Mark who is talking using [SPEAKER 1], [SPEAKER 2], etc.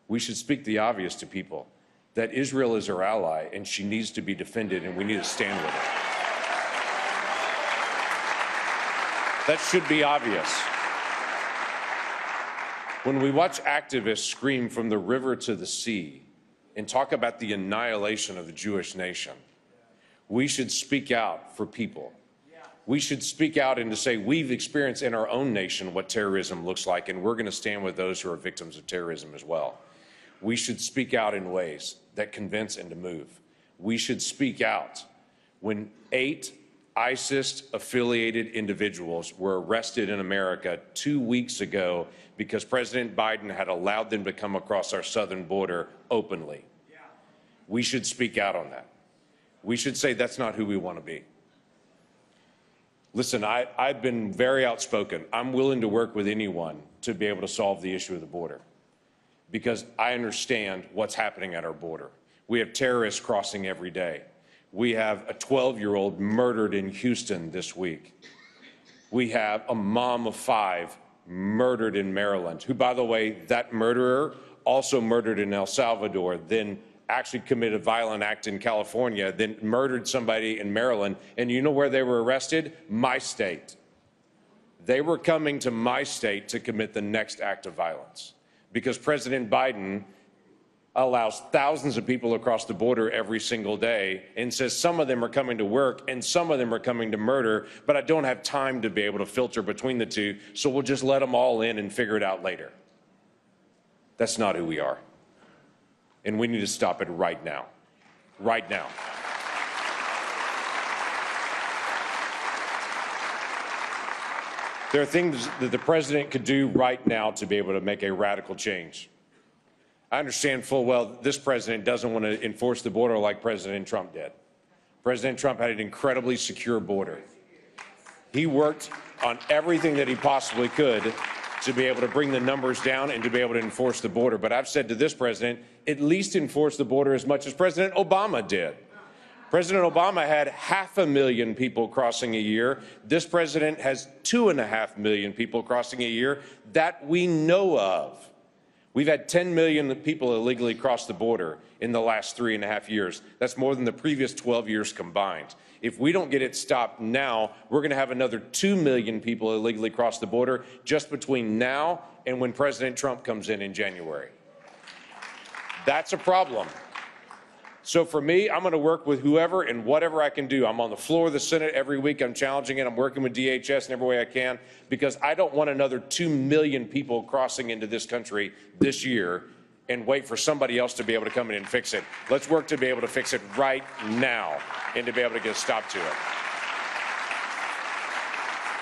[SPEAKER 1] We should speak the obvious to people, that Israel is our ally and she needs to be defended and we need to stand with her. That should be obvious. When we watch activists scream from the river to the sea and talk about the annihilation of the Jewish nation, we should speak out for people. We should speak out and to say we've experienced in our own nation what terrorism looks like, and we're going to stand with those who are victims of terrorism as well. We should speak out in ways that convince and to move. We should speak out when 8 ISIS-affiliated individuals were arrested in America 2 weeks ago because President Biden had allowed them to come across our southern border openly. We should speak out on that. We should say that's not who we want to be. Listen, I've been very outspoken. I'm willing to work with anyone to be able to solve the issue of the border because I understand what's happening at our border. We have terrorists crossing every day. We have a 12-year-old murdered in Houston this week. We have a mom of 5 murdered in Maryland, who, by the way, that murderer also murdered in El Salvador, then actually committed a violent act in California, then murdered somebody in Maryland. And you know where they were arrested? My state. They were coming to my state to commit the next act of violence because President Biden allows thousands of people across the border every single day and says some of them are coming to work and some of them are coming to murder, but I don't have time to be able to filter between the two, so we'll just let them all in and figure it out later. That's not who we are. And we need to stop it right now. Right now. There are things that the president could do right now to be able to make a radical change. I understand full well this president doesn't want to enforce the border like President Trump did. President Trump had an incredibly secure border. He worked on everything that he possibly could to be able to bring the numbers down and to be able to enforce the border. But I've said to this president, at least enforce the border as much as President Obama did. President Obama had 500,000 people crossing a year. This president has 2.5 million people crossing a year that we know of. We've had 10 million people illegally cross the border in the last 3.5 years. That's more than the previous 12 years combined. If we don't get it stopped now, we're going to have another 2 million people illegally cross the border just between now and when President Trump comes in January. That's a problem. So for me, I'm going to work with whoever and whatever I can do. I'm on the floor of the Senate every week. I'm challenging it. I'm working with DHS in every way I can because I don't want another 2 million people crossing into this country this year and wait for somebody else to be able to come in and fix it. Let's work to be able to fix it right now and to be able to get a stop to it.